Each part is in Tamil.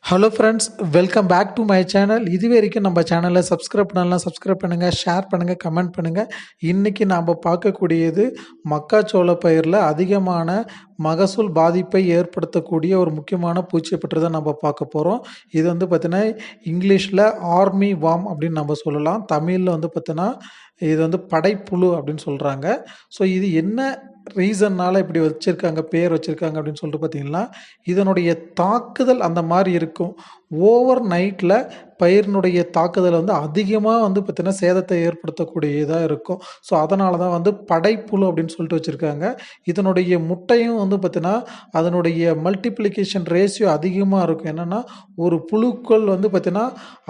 Hello friends, welcome back to my channel. இது வரைக்கும் நம்ம சேனலை சப்ஸ்கிரைப் பண்ணலாம், சப்ஸ்கிரைப் பண்ணுங்கள், ஷேர் பண்ணுங்கள், கமெண்ட் பண்ணுங்கள். இன்றைக்கி நாம் பார்க்கக்கூடியது மக்காச்சோள பயிரில் அதிகமான மகசூல் பாதிப்பை ஏற்படுத்தக்கூடிய ஒரு முக்கியமான பூச்சியை பற்றி தான் நம்ம பார்க்க போகிறோம். இது வந்து பார்த்திங்கன்னா இங்கிலீஷில் ஆர்மி வார்ம் அப்படின்னு நம்ம சொல்லலாம். தமிழில் வந்து பார்த்திங்கன்னா இது வந்து படைப்புழு அப்படின்னு சொல்கிறாங்க. ஸோ இது என்ன ரீசன்னால் இப்படி வச்சுருக்காங்க, பேர் வச்சுருக்காங்க அப்படின்னு சொல்லிட்டு பார்த்தீங்கன்னா, இதனுடைய தாக்குதல் அந்த மாதிரி இருக்கும். ஓவர் நைட்டில் பயிரினுடைய தாக்குதல் வந்து அதிகமாக வந்து பார்த்திங்கன்னா சேதத்தை ஏற்படுத்தக்கூடியதாக இருக்கும். ஸோ அதனால தான் வந்து படைப்புழு அப்படின்னு சொல்லிட்டு வச்சுருக்காங்க. இதனுடைய முட்டையும் வந்து பார்த்திங்கன்னா அதனுடைய மல்டிப்ளிகேஷன் ரேஷியோ அதிகமாக இருக்கும். என்னென்னா ஒரு புழுக்கள் வந்து பார்த்திங்கன்னா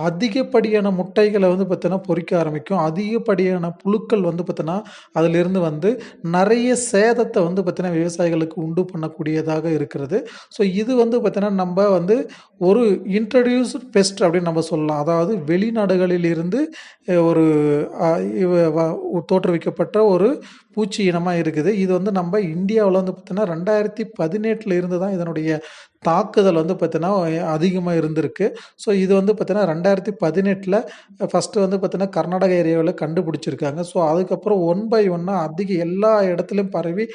அதிகப்படியான முட்டைகளை வந்து பார்த்திங்கன்னா பொறிக்க ஆரம்பிக்கும். அதிகப்படியான புழுக்கள் வந்து பார்த்திங்கன்னா அதிலிருந்து வந்து நிறைய சேதத்தை வந்து பார்த்திங்கன்னா விவசாயிகளுக்கு உண்டு பண்ணக்கூடியதாக இருக்கிறது. ஸோ இது வந்து பார்த்திங்கன்னா நம்ம வந்து ஒரு இன்ட்ரடியூஸ்டு பெஸ்ட் அப்படின்னு நம்ம சொல்லலாம். அதாவது வெளிநாடுகளில் இருந்து ஒரு தோற்றுவிக்கப்பட்ட ஒரு பூச்சி இனமாக இருக்குது. இது வந்து நம்ம இந்தியாவில் வந்து பார்த்தீங்கன்னா 2018 இருந்து தான் இதனுடைய தாக்குதல் வந்து பார்த்தீங்கன்னா அதிகமாக இருந்திருக்கு. ஸோ இது வந்து பார்த்தீங்கன்னா 2018 ஃபஸ்ட்டு வந்து பார்த்தீங்கன்னா கர்நாடகா ஏரியாவில் கண்டுபிடிச்சிருக்காங்க. ஸோ அதுக்கப்புறம் ஒன் பை ஒன்னாக எல்லா இடத்துலையும் பரவி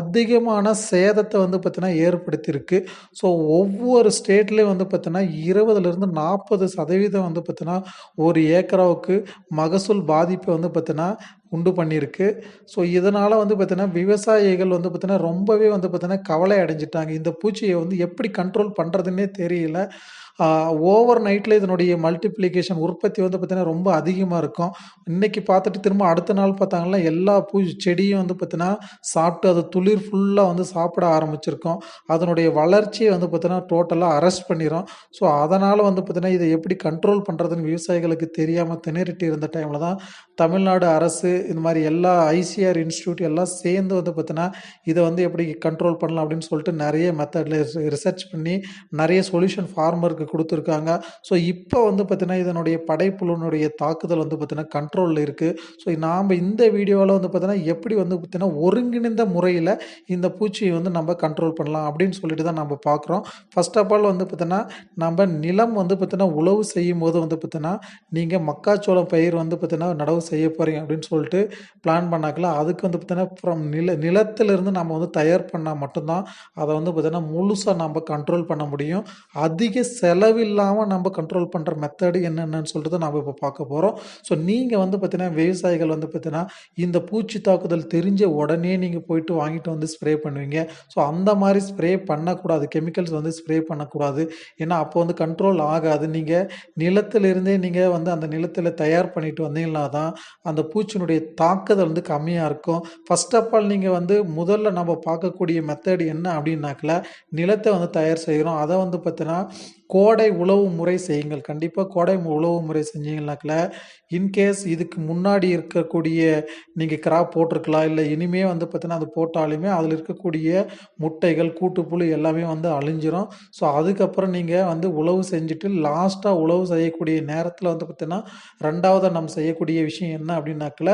அதிகமான சேதத்தை வந்து பார்த்தீங்கன்னா ஏற்படுத்தியிருக்கு. ஸோ ஒவ்வொரு ஸ்டேட்லேயும் வந்து பார்த்தீங்கன்னா 20லேருந்து 40% வந்து பார்த்தீங்கன்னா ஒரு ஏக்கராவுக்கு மகசூல் பாதிப்பை வந்து பார்த்தீங்கன்னா உண்டு பண்ணியிருக்கு. ஸோ இதனால் வந்து பார்த்தீங்கன்னா விவசாயிகள் வந்து பார்த்தீங்கன்னா ரொம்பவே வந்து பார்த்தீங்கன்னா கவலை அடைஞ்சிட்டாங்க. இந்த பூச்சியை வந்து எப்படி கண்ட்ரோல் பண்ணுறதுன்னே தெரியல. ஓவர் நைட்டில் இதனுடைய மல்டிப்ளிகேஷன் உற்பத்தி வந்து பார்த்திங்கன்னா ரொம்ப அதிகமாக இருக்கும். இன்றைக்கி பார்த்துட்டு திரும்ப அடுத்த நாள் பார்த்தாங்கன்னா எல்லா செடியும் வந்து பார்த்திங்கன்னா சாப்பிட்டு அது துளிர் ஃபுல்லாக வந்து சாப்பிட ஆரம்பிச்சிருக்கும். அதனுடைய வளர்ச்சியை வந்து பார்த்திங்கன்னா டோட்டலாக அரெஸ்ட் பண்ணிடும். ஸோ அதனால் வந்து பார்த்திங்கன்னா இதை எப்படி கண்ட்ரோல் பண்ணுறதுன்னு விவசாயிகளுக்கு தெரியாமல் திணறிட்டு இருந்த டைமில் தான் தமிழ்நாடு அரசு இந்த மாதிரி எல்லா ஐசிஆர் இன்ஸ்டியூட் எல்லாம் சேர்ந்து வந்து பார்த்திங்கன்னா இதை வந்து எப்படி கண்ட்ரோல் பண்ணலாம் அப்படின்னு சொல்லிட்டு நிறைய மெத்தடில் ரிசர்ச் பண்ணி நிறைய சொல்யூஷன் ஃபார்மருக்கு கொடுத்துருக்காங்க. ஸோ இப்போ வந்து பார்த்தீங்கன்னா இதனுடைய படைப்புழுனுடைய தாக்குதல் வந்து பார்த்தீங்கன்னா கண்ட்ரோலில் இருக்குது. ஸோ நாம் இந்த வீடியோவில் வந்து பார்த்தீங்கன்னா எப்படி வந்து பார்த்தீங்கன்னா ஒருங்கிணைந்த முறையில் இந்த பூச்சியை வந்து நம்ம கண்ட்ரோல் பண்ணலாம் அப்படின்னு சொல்லிட்டு தான் நம்ம பார்க்குறோம். ஃபர்ஸ்ட் ஆஃப் ஆல் வந்து பார்த்தீங்கன்னா நம்ம நிலம் வந்து பார்த்தீங்கன்னா உழவு செய்யும் போது வந்து பார்த்தீங்கன்னா நீங்கள் மக்காச்சோளம் பயிர் வந்து பார்த்தீங்கன்னா நடவு செய்ய போகிறீங்க அப்படின்னு சொல்லிட்டு பிளான் பண்ணாக்கலாம். அதுக்கு வந்து பார்த்தீங்கன்னா ஃப்ரம் நிலத்திலிருந்து நம்ம வந்து தயார் பண்ணால் மட்டும்தான் அதை வந்து பார்த்தீங்கன்னா முழுசாக நம்ம கண்ட்ரோல் பண்ண முடியும். அதிக செலவில்லாமல் நம்ம கண்ட்ரோல் பண்ணுற மெத்தடு என்னென்னு சொல்லிட்டு நம்ம இப்போ பார்க்க போகிறோம். ஸோ நீங்கள் வந்து பார்த்தீங்கன்னா விவசாயிகள் வந்து பார்த்தீங்கன்னா இந்த பூச்சி தாக்குதல் தெரிஞ்ச உடனே நீங்கள் போயிட்டு வாங்கிட்டு வந்து ஸ்ப்ரே பண்ணுவீங்க. ஸோ அந்த மாதிரி ஸ்ப்ரே பண்ணக்கூடாது, கெமிக்கல்ஸ் வந்து ஸ்ப்ரே பண்ணக்கூடாது. ஏன்னா அப்போ வந்து கண்ட்ரோல் ஆகாது. நீங்கள் நிலத்திலிருந்தே நீங்கள் வந்து அந்த நிலத்தில் தயார் பண்ணிட்டு வந்தீங்கன்னா தான் அந்த பூச்சினுடைய தாக்குதல் வந்து கம்மியாக இருக்கும். ஃபர்ஸ்ட் ஆஃப் ஆல் நீங்கள் வந்து முதல்ல நம்ம பார்க்கக்கூடிய மெத்தடு என்ன அப்படின்னாக்கல நிலத்தை வந்து தயார் செய்கிறோம். அதை வந்து பார்த்தீங்கன்னா கோடை உழவு முறை செய்யுங்கள். கண்டிப்பாக கோடை உழவு முறை செஞ்சீங்கன்னாக்கல இன்கேஸ் இதுக்கு முன்னாடி இருக்கக்கூடிய நீங்கள் கிராப் போட்டிருக்கலாம், இல்லை இனிமே வந்து பார்த்தீங்கன்னா அது போட்டாலுமே அதில் இருக்கக்கூடிய முட்டைகள் கூட்டுப்புழு எல்லாமே வந்து அழிஞ்சிரும். ஸோ அதுக்கப்புறம் நீங்கள் வந்து உழவு செஞ்சுட்டு லாஸ்ட்டாக உழவு செய்யக்கூடிய நேரத்தில் வந்து பார்த்தீங்கன்னா ரெண்டாவது நம்ம செய்யக்கூடிய விஷயம் என்ன அப்படின்னாக்கல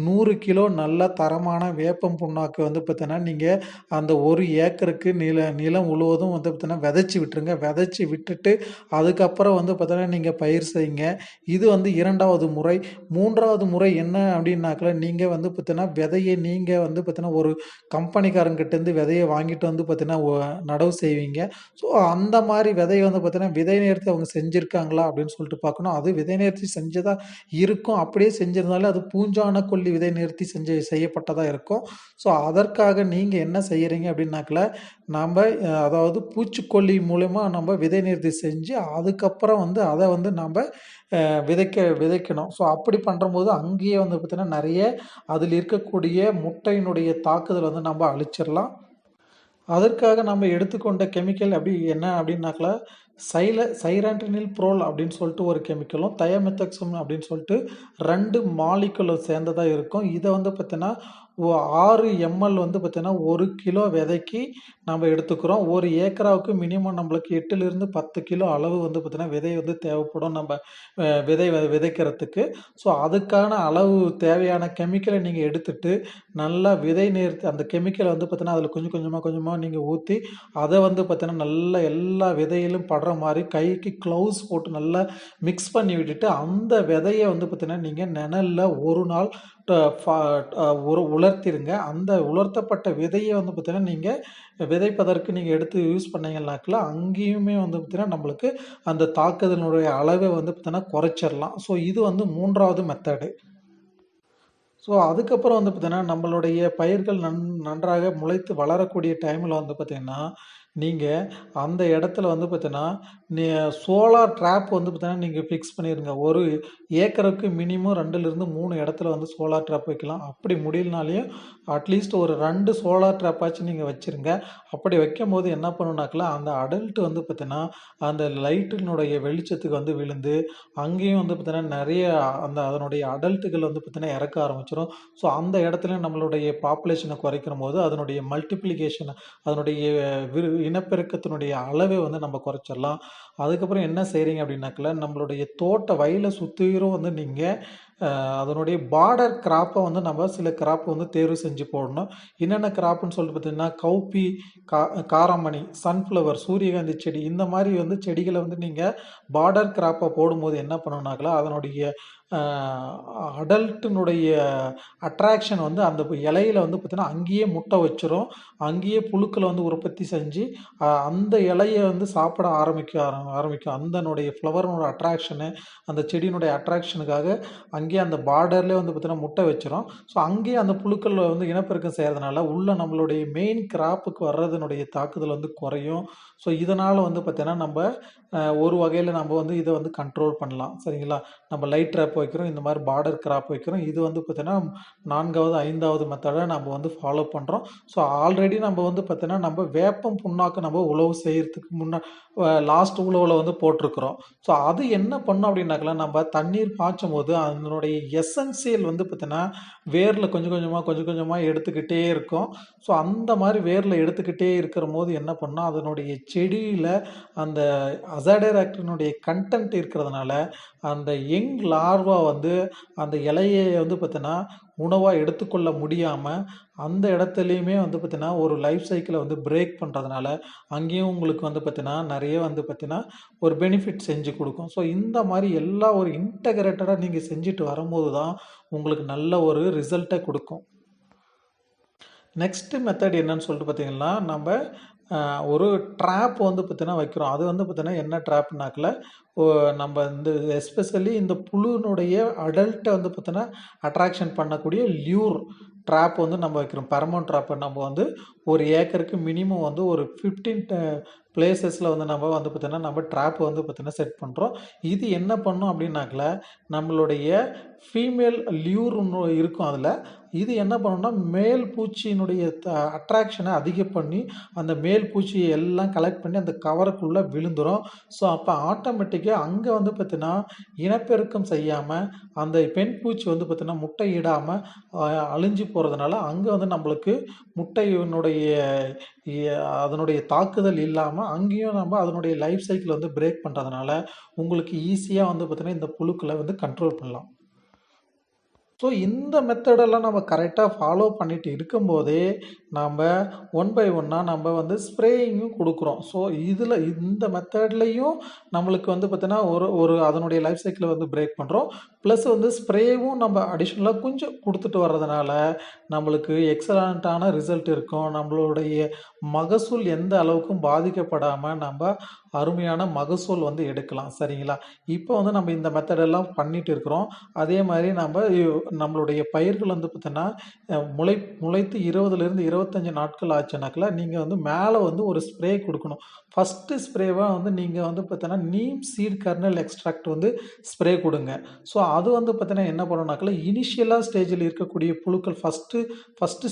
100 கிலோ நல்ல தரமான வேப்பம் புண்ணாக்கு வந்து பார்த்தீங்கன்னா நீங்கள் அந்த 1 ஏக்கருக்கு நிலம் முழுவதும் வந்து பார்த்தீங்கன்னா விதைச்சி விட்டுருங்க. விதைச்சி விட்டுட்டு அதுக்கப்புறம் வந்து பார்த்தீங்கன்னா நீங்கள் பயிர் செய்யுங்க. இது வந்து 2வது முறை. 3வது முறை என்ன அப்படின்னாக்கல நீங்கள் வந்து பார்த்தீங்கன்னா விதையை நீங்கள் வந்து பார்த்தீங்கன்னா ஒரு கம்பெனிக்காரங்கிட்டேருந்து விதையை வாங்கிட்டு வந்து பார்த்தீங்கன்னா நடவு செய்வீங்க. ஸோ அந்த மாதிரி விதையை வந்து பார்த்தீங்கன்னா விதை நேர்த்தி அவங்க செஞ்சுருக்காங்களா அப்படின்னு சொல்லிட்டு பார்க்கணும். அது விதை நேர்த்தி செஞ்சதாக இருக்கும். அப்படியே செஞ்சிருந்தாலும் அது பூஞ்சான கொல்லி விதை நேர்த்தி செய்யப்பட்டதாக இருக்கும். ஸோ அதற்காக நீங்கள் என்ன செய்கிறீங்க அப்படின்னாக்கல நம்ம அதாவது பூச்சிக்கொல்லி மூலமா நம்ம விதை நேர்த்தி செஞ்சு அதுக்கப்புறம் வந்து அதை வந்து நம்ம விதைக்கணும். ஸோ அப்படி பண்ணும்போது அங்கேயே வந்து பார்த்திங்கன்னா நிறைய அதில் இருக்கக்கூடிய முட்டையினுடைய தாக்குதல் வந்து நம்ம அழிச்சிடலாம். அதற்காக நம்ம எடுத்துக்கொண்ட கெமிக்கல் என்ன அப்படின்னாக்கல சைரான்டினில் ப்ரோல் அப்படின்னு சொல்லிட்டு ஒரு கெமிக்கலும் தயமெத்தக்சம் அப்படின்னு சொல்லிட்டு 2 மாலிகுலும் சேர்ந்ததாக இருக்கும். இதை வந்து பார்த்தீங்கன்னா 6 ml வந்து பார்த்தீங்கன்னா 1 கிலோ விதைக்கு நம்ம எடுத்துக்கிறோம். ஒரு ஏக்கராவுக்கு மினிமம் நம்மளுக்கு 8லிருந்து 10 கிலோ அளவு வந்து பார்த்தீங்கன்னா, விதை வந்து தேவைப்படும் நம்ம விதைக்கிறதுக்கு. ஸோ அதுக்கான அளவு தேவையான கெமிக்கலை நீங்க எடுத்துட்டு, நல்லா விதை நேர்த்தி அந்த கெமிக்கலை வந்து பார்த்தீங்கன்னா, அதில கொஞ்சம் கொஞ்சமா கொஞ்சமா நீங்க ஊத்தி, அத வந்து பார்த்தீங்கன்னா, நல்லா எல்லா விதையிலும் படுற மாரி கைக்கு க்ளவுஸ் போட்டு நல்லா மிக்ஸ் பண்ணி விட்டுட்டு, அந்த விதைய வந்து பார்த்தீங்கன்னா, நீங்க நிழல்ல 1 நாள் ட ஃபா உலர்த்திருங்க. அந்த உலர்த்தப்பட்ட விதைய வந்து பார்த்தீங்கன்னா, நீங்க விதைப்பதற்கு நீங்க எடுத்து யூஸ் பண்ணீங்கனாக்கா, அங்கேயுமே வந்து பார்த்தீங்கன்னா, நம்மளுக்கு அந்த தாக்குதலினுடைய அளவை வந்து பார்த்தீங்கன்னா குறைச்சிரலாம். ஸோ இது வந்து 3வது மெத்தடு. ஸோ அதுக்கப்புறம் வந்து பார்த்தீங்கன்னா, நம்மளுடைய பயிர்கள் நன்றாக முளைத்து வளரக்கூடிய டைமில வந்து பார்த்தீங்கன்னா, நீங்க அந்த இடத்துல வந்து பார்த்தீங்கன்னா, நீ சோலார் ட்ராப் வந்து பார்த்தீங்கன்னா, நீங்க ஃபிக்ஸ் பண்ணிருங்க. ஒரு ஏக்கருக்கு மினிமம் 2லிருந்து 3 இடத்துல வந்து சோலார் ட்ராப் வைக்கலாம். அப்படி முடியலனாலயும் அட்லீஸ்ட் ஒரு 2 சோலார் ட்ராப்பாச்சும் நீங்க வச்சுருங்க. அப்படி வைக்கும்போது என்ன பண்ணுனாக்கா, அந்த அடல்ட் வந்து பார்த்தீங்கன்னா, அந்த லைட்டினுடைய வெளிச்சத்துக்கு வந்து விழுந்து, அங்கேயும் வந்து பார்த்தீங்கன்னா, நெறைய அதனுடைய அடல்ட்டுகள் வந்து பார்த்தீங்கன்னா இறக்க ஆரம்பிச்சுரும். ஸோ அந்த இடத்துல நம்மளுடைய பாப்புலேஷன குறைக்கிறம்போது, அதனுடைய மல்டிப்ளிகேஷன் அதனுடைய இனப்பெருக்கத்தினுடைய அளவை வந்து நம்ம குறைச்சிடலாம். அதுக்கப்புறம் என்ன செய்றீங்க அப்படின்னாக்கா, நம்மளுடைய தோட்ட வயல சுத்திரும் வந்து நீங்க அதனுடைய பார்டர் கிராப்ப வந்து நம்ம சில கிராப் வந்து தேர்வு செஞ்சு போடணும். என்னென்ன கிராப்ன்னு சொல்லிட்டு பார்த்தீங்கன்னா, கவுப்பி, கா காராமணி, சன்ஃப்ளவர், சூரியகாந்தி செடி இந்த மாரி வந்து செடிகள வந்து நீங்க பார்டர் கிராப்பா போடும்போது என்ன பண்ணும்னாக்கா, அதனுடைய அ அடல்ட்டினுடைய அட்ராக்ஷன் வந்து அந்த இலையில வந்து பார்த்தீங்கன்னா, அங்கேயே முட்டை வச்சுரும். அங்கேயே புழுக்கள வந்து உற்பத்தி செஞ்சு, அந்த இலைய வந்து சாப்பிட ஆரம்பிக்கும். அந்தனுடைய ஃப்ளவரோட அட்ராக்ஷனு, அந்த செடியினுடைய அட்ராக்ஷனுக்காக அங்கேயே அந்த பார்டர்லேயே வந்து பார்த்தீங்கன்னா, முட்டை வச்சுரும். ஸோ அங்கேயே அந்த புழுக்கள் வந்து இனப்பெருக்கம் செய்றதுனால, உள்ள நம்மளுடைய மெயின் கிராப்புக்கு வர்றதனுடைய தாக்குதல் வந்து குறையும். ஸோ இதனால வந்து பார்த்தீங்கன்னா, நம்ப ஒரு வகையில நம்ம வந்து இத வந்து கண்ட்ரோல் பண்ணலாம். சரிங்களா? நம்ம லைட் ட்ராப் வைக்கிறோம். இந்த மாரி பார்டர் கிராப் வைக்கிறோம். இது வந்து பார்த்தீங்கன்னா, 4வது, 5வது மெத்தட நம்ம வந்து ஃபாலோ பண்றோம். ஸோ ஆல்ரெடி நம்ம வந்து பார்த்தீங்கன்னா, நம்ம வேப்பம் புண்ணாக்கு நம்ம உழவு செய்யறதுக்கு லாஸ்ட் உழவுல வந்து போட்டிருக்கிறோம். ஸோ அது என்ன பண்ணும் அப்படின்னாக்கா, நம்ம தண்ணீர் பாய்ச்சும்போது அதனுடைய எசென்சியல் வந்து பார்த்தீங்கன்னா, வேர்ல கொஞ்சம் கொஞ்சமா, கொஞ்சம் கொஞ்சமா எடுத்துக்கிட்டே இருக்கும். ஸோ அந்த மாரி வேர்ல எடுத்துக்கிட்டே இருக்கிறம்போது என்ன பண்ணும், அதனுடைய செடியில அந்த அசாடேராக்டினுடைய கன்டென்ட் இருக்கிறதுனால, அந்த யங் லார்வா வந்து அந்த இலைய வந்து பார்த்தீங்கன்னா, உணவா எடுத்துக்கொள்ள முடியாம, அந்த இடத்துலயுமே வந்து பார்த்தீங்கன்னா, ஒரு லைஃப் சைக்கிள வந்து பிரேக் பண்றதுனால, அங்கேயும் உங்களுக்கு வந்து பார்த்தீங்கன்னா, நெறைய வந்து பார்த்தீங்கன்னா, ஒரு பெனிஃபிட் செஞ்சு குடுக்கும். ஸோ இந்த மாரி எல்லா ஒரு இன்டகிரேட்டடா நீங்க செஞ்சுட்டு வரும்போது தான், உங்களுக்கு நல்ல ஒரு ரிசல்ட்ட குடுக்கும். நெக்ஸ்ட் மெத்தட் என்னன்னு சொல்லிட்டு பார்த்தீங்கன்னா, நம்ப ஒரு ட்ராப் வந்து பார்த்தீங்கன்னா வைக்கிறோம். அது வந்து பார்த்தீங்கன்னா என்ன ட்ராப்னாக்கல, ஓ நம்ப இந்த எஸ்பெஷலி இந்த புழுனுடைய அடல்ட்ட வந்து பார்த்தீங்கன்னா, அட்ராக்ஷன் பண்ணக்கூடிய ல்யூர் ட்ராப் வந்து நம்ம வைக்கிறோம். பெரமோன் ட்ராப்ப நம்ம வந்து ஒரு ஏக்கருக்கு மினிமம் வந்து ஒரு 15 பிளேஸஸ்ல வந்து நம்ம வந்து பார்த்தீங்கன்னா, நம்ம ட்ராப் வந்து பார்த்தீங்கன்னா செட் பண்றோம். இது என்ன பண்ணும் அப்படின்னாக்கல, நம்மளுடைய ஃபீமேல் ல்யூர் ஒண்ணு இருக்கும் அதுல. இது என்ன பண்ணும்னா, மேல் பூச்சியினுடைய அட்ராக்ஷன அதிகம் பண்ணி, அந்த மேல் பூச்சிய எல்லாம் கலெக்ட் பண்ணி அந்த கவருக்குள்ள விழுந்துரும். ஸோ, அப்ப ஆட்டோமேட்டிக்கா அங்க வந்து பார்த்தீங்கன்னா, இனப்பெருக்கம் செய்யாம, அந்த பெண் பூச்சி வந்து பார்த்தீங்கன்னா, முட்டையிடாம அ அழிஞ்சு போறதுனால, அங்க வந்து நம்மளுக்கு முட்டையினுடைய அதனுடைய தாக்குதல் இல்லாம, அங்கேயும் நம்ம அதனுடைய லைஃப் சைக்கிள் வந்து பிரேக் பண்றதுனால, உங்களுக்கு ஈஸியா வந்து பார்த்தீங்கன்னா, இந்த புழுக்கள வந்து கண்ட்ரோல் பண்ணலாம். ஸோ இந்த மெத்தடெல்லாம் நம்ம கரெக்ட்டா ஃபாலோ பண்ணிட்டு இருக்கும்போதே, நம்ப ஒன் பை ஒன்னா நம்ம வந்து ஸ்ப்ரேயிங்கும் குடுக்குறோம். ஸோ இதுல இந்த மெத்தட்லயும் நம்மளுக்கு வந்து பார்த்தீங்கன்னா, ஒரு ஒரு அதனுடைய லைஃப் சைக்கிள வந்து பிரேக் பண்றோம். ப்ளஸ் வந்து ஸ்ப்ரேவும் நம்ம அடிஷனலா கொஞ்சம் குடுத்துட்டு வர்றதுனால, நம்மளுக்கு எக்ஸலன்ட்டான ரிசல்ட் இருக்கும். நம்மளுடைய மகசூல் எந்த அளவுக்கும் பாதிக்கப்படாம, நம்ப அருமையான மகசூல் வந்து எடுக்கலாம். சரிங்களா? இப்போ வந்து நம்ம இந்த மெத்தடெல்லாம் பண்ணிட்டு இருக்கிறோம். அதே மாரி நம்மளுடைய பயிர்கள் வந்து பார்த்தீங்கன்னா, முளைத்து 20லிருந்து 25 நாட்கள் ஆச்சுனாக்கா, நீங்க வந்து மேல வந்து ஒரு ஸ்ப்ரே குடுக்கணும். ஃபர்ஸ்ட்டு ஸ்ப்ரேவா வந்து நீங்க வந்து பார்த்தீங்கன்னா, நீம் சீட் கர்னல் எக்ஸ்ட்ராக்ட் வந்து ஸ்ப்ரே குடுங்க. ஸோ அது வந்து பார்த்தீங்கன்னா, என்ன பண்ணும்னாக்கா, இனிஷியலா ஸ்டேஜ்ல இருக்கக்கூடிய புழுக்கள் ஃபர்ஸ்ட்டு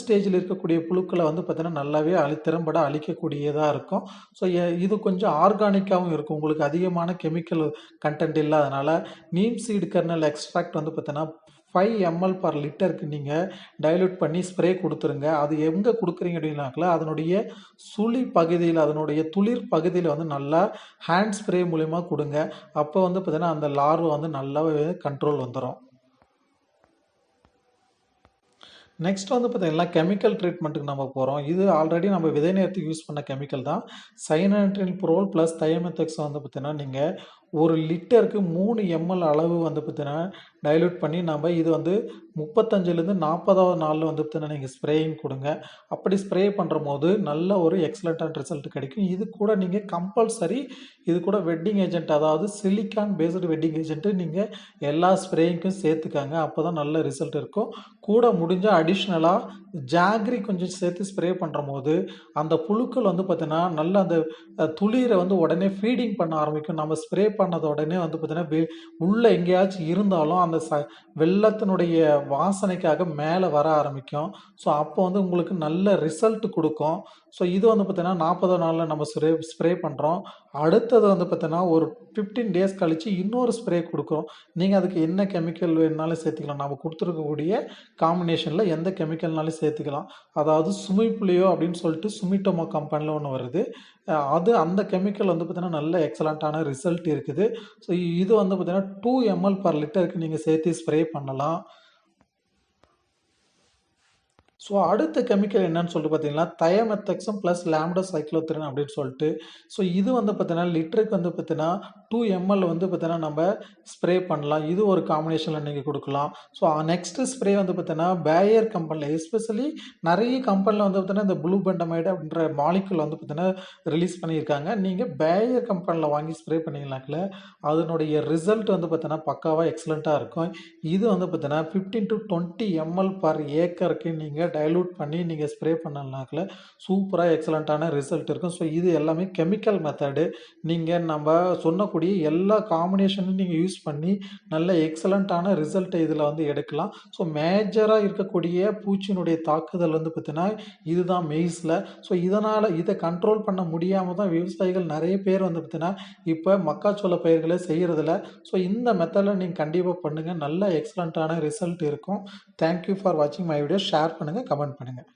ஸ்டேஜ்ல இருக்கக்கூடிய புழுக்கள வந்து பார்த்தீங்கன்னா, நல்லாவே திறம்பட அழிக்கக்கூடியதா இருக்கும். ஸோ இது கொஞ்சம் ஆர்கானிக்காவும் இருக்கும். உங்களுக்கு அதிகமான கெமிக்கல் கன்டென்ட் இல்லாதனால, நீம் சீட் கர்னல் எக்ஸ்ட்ராக்ட் வந்து பார்த்தீங்கன்னா, 5 ml பர் லிட்டருக்கு நீங்கள் டைல்யூட் பண்ணி ஸ்ப்ரே கொடுத்துருங்க. அது எங்கே கொடுக்குறீங்க அப்படின்னாக்கல அதனுடைய சுழி பகுதியில், அதனுடைய துளிர் பகுதியில் வந்து நல்லா ஹேண்ட் ஸ்ப்ரே மூலிமா கொடுங்க. அப்போ வந்து பார்த்தீங்கன்னா அந்த லார்வா வந்து நல்லாவே கண்ட்ரோல் வந்துடும். நெக்ஸ்ட் வந்து பார்த்தீங்கன்னா கெமிக்கல் ட்ரீட்மெண்ட்டுக்கு நம்ம போகிறோம். இது ஆல்ரெடி நம்ம விதை நேரத்துக்கு யூஸ் பண்ண கெமிக்கல் தான். சைனாட்ரில்ப்ரோல் ப்ளஸ் தையமெத்தக்ஸ் வந்து பார்த்தீங்கன்னா நீங்கள் 1 லிட்டருக்கு 3 ml அளவு வந்து பார்த்தீங்கன்னா டைல்யூட் பண்ணி நம்ம இது வந்து 35லேருந்து 40வது நாளில் வந்து பார்த்தீங்கன்னா நீங்கள் ஸ்ப்ரேயிங் கொடுங்க. அப்படி ஸ்ப்ரே பண்ணும்போது நல்ல ஒரு எக்ஸலண்ட்டான ரிசல்ட் கிடைக்கும். இது கூட நீங்கள் கம்பல்சரி இது கூட வெட்டிங் ஏஜென்ட், அதாவது சிலிக்கான் பேஸ்டு வெட்டிங் ஏஜென்ட்டு நீங்கள் எல்லா ஸ்ப்ரேயிங்க்கும் சேர்த்துக்காங்க. அப்போ தான் நல்ல ரிசல்ட் இருக்கும். கூட முடிஞ்சால் அடிஷ்னலாக ஜாக்ரி கொஞ்சம் சேர்த்து ஸ்ப்ரே பண்ணும்போது அந்த புழுக்கள் வந்து பார்த்தீங்கன்னா நல்லா அந்த துளிரை வந்து உடனே ஃபீடிங் பண்ண ஆரம்பிக்கும். நம்ம ஸ்ப்ரே பண்ணத உடனே வந்து பார்த்தீங்கன்னா உள்ளே எங்கேயாச்சும் இருந்தாலும் அந்த வெள்ளத்தினுடைய வாசனைக்காக மேலே வர ஆரம்பிக்கும். ஸோ அப்போ வந்து உங்களுக்கு நல்ல ரிசல்ட் கொடுக்கும். ஸோ இது வந்து பார்த்தீங்கன்னா 40 நாளில் நம்ம ஸ்ப்ரே பண்ணுறோம். அடுத்தது வந்து பார்த்தீங்கன்னா ஒரு 15 டேஸ் கழித்து இன்னொரு ஸ்ப்ரே கொடுக்குறோம். நீங்கள் அதுக்கு என்ன கெமிக்கல் வேணுனாலும் சேர்த்துக்கலாம். நம்ம கொடுத்துருக்கக்கூடிய காம்பினேஷனில் எந்த கெமிக்கல்னாலும் சேர்த்துக்கலாம். அதாவது சுமிப்புலியோ அப்படின்னு சொல்லிட்டு சுமிட்டோமோ கம்பெனியில் ஒன்று வருது. அது அந்த கெமிக்கல் வந்து பார்த்தீங்கன்னா நல்ல எக்ஸலண்ட்டான ரிசல்ட் இருக்குது. ஸோ இது வந்து பார்த்தீங்கன்னா 2 ml பர் லிட்டருக்கு நீங்கள் சேர்த்து ஸ்ப்ரே பண்ணலாம். ஸோ அடுத்த கெமிக்கல் என்னன்னு சொல்லிட்டு பார்த்தீங்கன்னா தையமெத்தக்ஸும் ப்ளஸ் லாம்டோசைக்ளோத்ரின் அப்படின்னு சொல்லிட்டு. ஸோ இது வந்து பார்த்தீங்கன்னா லிட்டருக்கு வந்து பார்த்தீங்கன்னா 2 ml வந்து பார்த்தீங்கன்னா நம்ம ஸ்ப்ரே பண்ணலாம். இது ஒரு காம்பினேஷனில் நீங்கள் கொடுக்கலாம். ஸோ நெக்ஸ்ட் ஸ்ப்ரே வந்து பார்த்தீங்கன்னா பேயர் கம்பெனியில், எஸ்பெஷலி நிறைய கம்பெனியில் வந்து பார்த்தீங்கன்னா இந்த ப்ளூ பெண்டமைடு அப்படின்ற மாலிகுல் வந்து பார்த்தீங்கன்னா ரிலீஸ் பண்ணியிருக்காங்க. நீங்கள் பேயர் கம்பெனியில் வாங்கி ஸ்ப்ரே பண்ணிங்கனாக்கில் அதனுடைய ரிசல்ட் வந்து பார்த்தீங்கன்னா பக்காவாக எக்ஸலண்ட்டாக இருக்கும். இது வந்து பார்த்தீங்கன்னா 15 to 20 ml பர் ஏக்கருக்கு நீங்கள் டைலூட் பண்ணி நீங்கள் ஸ்ப்ரே பண்ணனாக்கல சூப்பராக எக்ஸலண்ட்டான ரிசல்ட் இருக்கும். ஸோ இது எல்லாமே கெமிக்கல் மெத்தடு. நீங்கள் நம்ம சொன்னக்கூடிய எல்லா காம்பினேஷனும் நீங்கள் யூஸ் பண்ணி நல்ல எக்ஸலண்ட்டான ரிசல்ட்டை இதில் வந்து எடுக்கலாம். ஸோ மேஜராக இருக்கக்கூடிய பூச்சியினுடைய தாக்குதல் வந்து பார்த்தீங்கன்னா இதுதான் மெய்ஸில். ஸோ இதனால் இதை கண்ட்ரோல் பண்ண முடியாமல் தான் விவசாயிகள் நிறைய பேர் வந்து பார்த்தீங்கன்னா இப்போ மக்காச்சோள பயிர்களை செய்கிறதில்ல. ஸோ இந்த மெத்தடில் நீங்கள் கண்டிப்பாக பண்ணுங்கள். நல்ல எக்ஸலண்ட்டான ரிசல்ட் இருக்கும். தேங்க்யூ ஃபார் வாட்சிங் மை வீடியோ. ஷேர் பண்ணுங்கள், கமெண்ட் பண்ணுங்கள்.